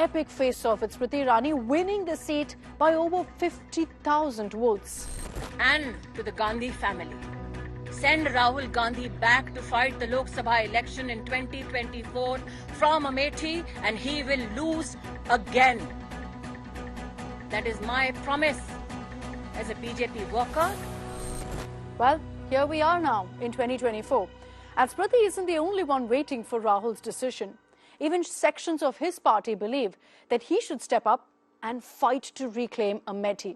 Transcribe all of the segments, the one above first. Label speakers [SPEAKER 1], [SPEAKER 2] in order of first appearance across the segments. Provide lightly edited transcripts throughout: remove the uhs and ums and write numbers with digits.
[SPEAKER 1] epic face-off with Smriti Irani winning the seat by over 50,000 votes.
[SPEAKER 2] And to the Gandhi family, send Rahul Gandhi back to fight the Lok Sabha election in 2024 from Amethi and he will lose again. That is my promise as a BJP worker.
[SPEAKER 1] Well, here we are now in 2024. And Smriti isn't the only one waiting for Rahul's decision. Even sections of his party believe that he should step up and fight to reclaim Amethi.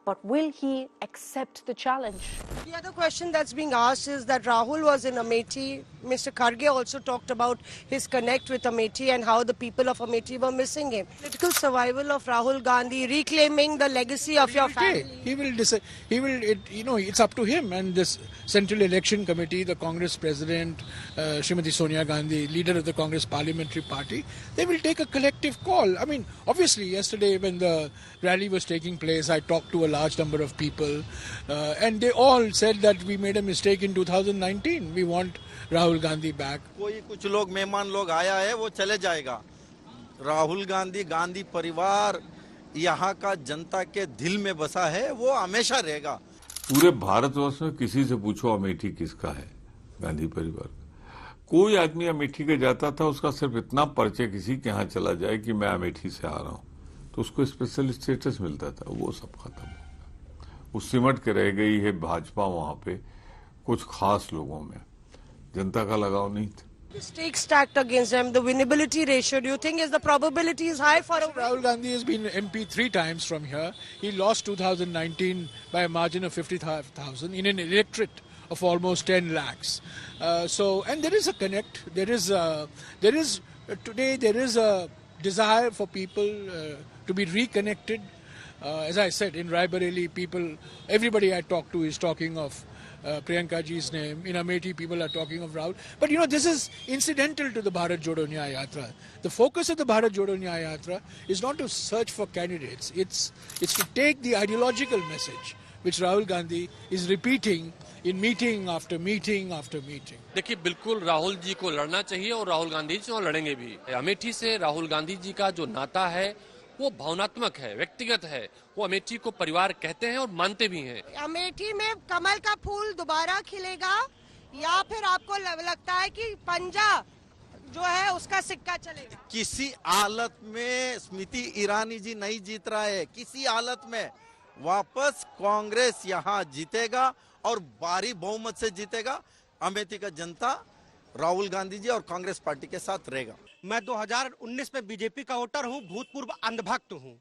[SPEAKER 1] But will he accept the challenge?
[SPEAKER 3] The other question that's being asked is that Rahul was in Amethi. Mr. Kharge also talked about his connect with Amethi and how the people of Amethi were missing him. Political survival of Rahul Gandhi, reclaiming the legacy of your family.
[SPEAKER 4] He will decide. It's up to him and this Central Election Committee, the Congress President, Srimati Sonia Gandhi, leader of the Congress Parliamentary Party. They will take a collective call. I mean, obviously, yesterday when the rally was taking place, I talked to a large number of people and they all said that we made a mistake in 2019. We want Rahul Gandhi back.
[SPEAKER 5] कोई कुछ लोग मेहमान लोग आया है वो चले जाएगा। राहुल गांधी गांधी परिवार यहाँ का जनता के दिल में बसा है, वो हमेशा रहेगा।
[SPEAKER 6] पूरे भारतवर्ष में किसी से पूछो अमेठी किसका है, गांधी परिवार का। कोई आदमी अमेठी के जाता था, उसका सिर्फ इतना परिचय किसी के यहाँ चला जाए कि मैं अमेठी से आ रहा हूँ, तो उसको स्पेशल स्टेटस मिलता था। वो सब खत्म हो गया। वो सिमट के रह गई है भाजपा वहां पे कुछ खास लोगों में, जनता का लगाव नहीं था।
[SPEAKER 3] The stakes stacked against him, the winnability ratio, do you think the probability is high for
[SPEAKER 4] Rahul Gandhi has been MP 3 times from here. He lost 2019 by a margin of 55,000 in an electorate of almost 10 lakhs. And there is a connect. There is a desire for people to be reconnected. As I said, in Raebareli, everybody I talk to is talking of Priyanka ji's name. In Amethi, people are talking of Rahul. But this is incidental to the Bharat Jodo Nyaya Yatra. The focus of the Bharat Jodo Nyaya Yatra is not to search for candidates. It's to take the ideological message which Rahul Gandhi is repeating in meeting after meeting after meeting.
[SPEAKER 7] देखिए, बिल्कुल राहुल जी को लड़ना चाहिए और राहुल गांधी जी को लड़ेंगे भी। अमेठी से राहुल गांधी जी का जो नाता है वो भावनात्मक है, व्यक्तिगत है। वो अमेठी को परिवार कहते हैं और मानते भी हैं।
[SPEAKER 3] अमेठी में कमल का फूल दोबारा खिलेगा या फिर आपको लगता है कि पंजा जो है उसका सिक्का चलेगा?
[SPEAKER 5] किसी हालत में स्मृति ईरानी जी नहीं जीत रहा है। किसी हालत में वापस कांग्रेस यहाँ जीतेगा और भारी बहुमत से जीतेगा। अमेठी का जनता राहुल गांधी जी और कांग्रेस पार्टी के साथ रहेगा।
[SPEAKER 8] मैं 2019 में बीजेपी का वोटर हूं, भूतपूर्व अंधभक्त हूं।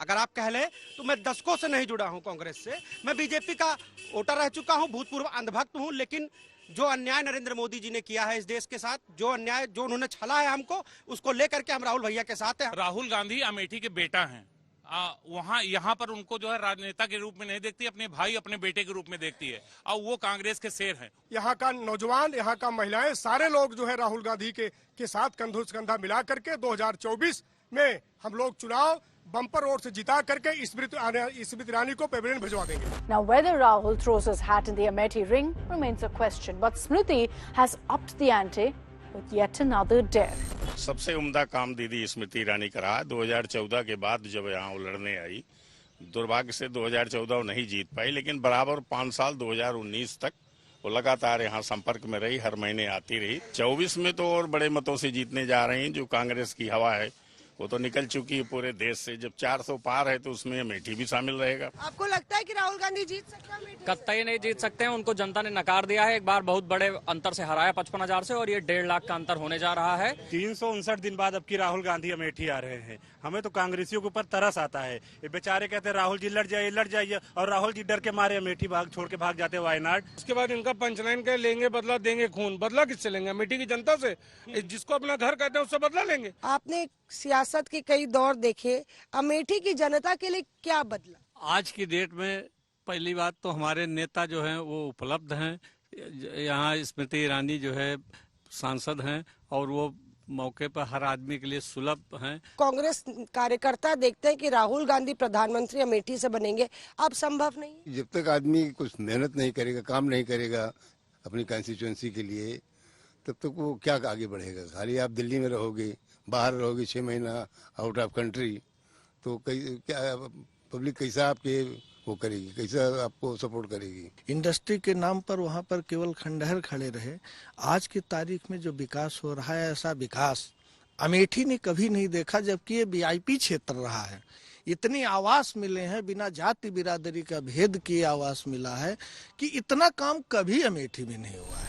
[SPEAKER 8] अगर आप कह ले तो मैं दशकों से नहीं जुड़ा हूं कांग्रेस से। मैं बीजेपी का वोटर रह चुका हूं, भूतपूर्व अंधभक्त हूं। लेकिन जो अन्याय नरेंद्र मोदी जी ने किया है इस देश के साथ, जो अन्याय जो उन्होंने छला है हमको, उसको लेकर के हम राहुल भैया के साथ हैं।
[SPEAKER 9] राहुल गांधी अमेठी के बेटा हैं। यहाँ पर उनको जो है राजनेता के रूप में नहीं देखती, अपने भाई अपने बेटे के रूप में देखती है और वो कांग्रेस के शेर हैं।
[SPEAKER 10] यहाँ का नौजवान, यहाँ का महिलाएं, सारे लोग जो है राहुल गांधी के साथ कंधों से कंधा मिला करके 2024 में हम लोग चुनाव बम्पर वोट से जिता करके स्मृति ईरानी को पेवेलियन भिजवा देंगे।
[SPEAKER 1] Now whether Rahul throws his hat in the Amethi ring remains a question, but Smriti has upped the ante with yet another dare.
[SPEAKER 11] सबसे उम्दा काम दीदी स्मृति ईरानी का रहा। 2014 के बाद जब यहाँ वो लड़ने आई, दुर्भाग्य से 2014 वो नहीं जीत पाई, लेकिन बराबर 5 साल 2019 तक वो लगातार यहाँ संपर्क में रही, हर महीने आती रही। 24 में तो और बड़े मतों से जीतने जा रही हैं। जो कांग्रेस की हवा है वो तो निकल चुकी है पूरे देश से। जब 400 पार है तो उसमें अमेठी भी शामिल रहेगा।
[SPEAKER 3] आपको लगता है कि राहुल गांधी जीत सकते हैं?
[SPEAKER 12] कतई नहीं जीत सकते हैं, उनको जनता ने नकार दिया है। एक बार बहुत बड़े अंतर से हराया 55,000 से, और ये 1.5 लाख का अंतर होने जा रहा है।
[SPEAKER 8] 359 दिन बाद अब की राहुल गांधी अमेठी आ रहे हैं। हमें तो कांग्रेसियों के ऊपर तरस आता है। ये बेचारे कहते हैं राहुल जी लड़ जाइए, और राहुल जी डर के मारे अमेठी छोड़ के भाग जाते वायनाड।
[SPEAKER 10] उसके बाद इनका पंचलाइन के लेंगे बदला, देंगे खून। बदला किससे लेंगे? अमेठी की जनता से। जिसको अपना घर कहते हैं उससे बदला लेंगे।
[SPEAKER 3] आपने सियासत के कई दौर देखे, अमेठी की जनता के लिए क्या बदला?
[SPEAKER 12] आज की डेट में पहली बात तो हमारे नेता जो हैं वो उपलब्ध हैं। यहाँ स्मृति ईरानी जो है सांसद हैं और वो मौके पर हर आदमी के लिए सुलभ हैं। कांग्रेस
[SPEAKER 3] कार्यकर्ता देखते हैं कि राहुल गांधी प्रधानमंत्री अमेठी से बनेंगे, अब संभव नहीं।
[SPEAKER 13] जब तक आदमी कुछ मेहनत नहीं करेगा, काम नहीं करेगा अपनी कंस्टिट्यूएंसी के लिए, तब तक वो क्या आगे बढ़ेगा? खाली आप दिल्ली में रहोगे, बाहर रहोगे 6 महीना आउट ऑफ कंट्री, तो क्या पब्लिक कैसा आपके वो करेगी, कैसा आपको सपोर्ट करेगी।
[SPEAKER 14] इंडस्ट्री के नाम पर वहाँ पर केवल खंडहर खड़े रहे। आज की तारीख में जो विकास हो रहा है, ऐसा विकास अमेठी ने कभी नहीं देखा, जबकि ये वीआईपी क्षेत्र रहा है। इतनी आवास मिले हैं, बिना जाति बिरादरी का भेद किए आवास मिला है कि इतना काम कभी अमेठी में नहीं हुआ है।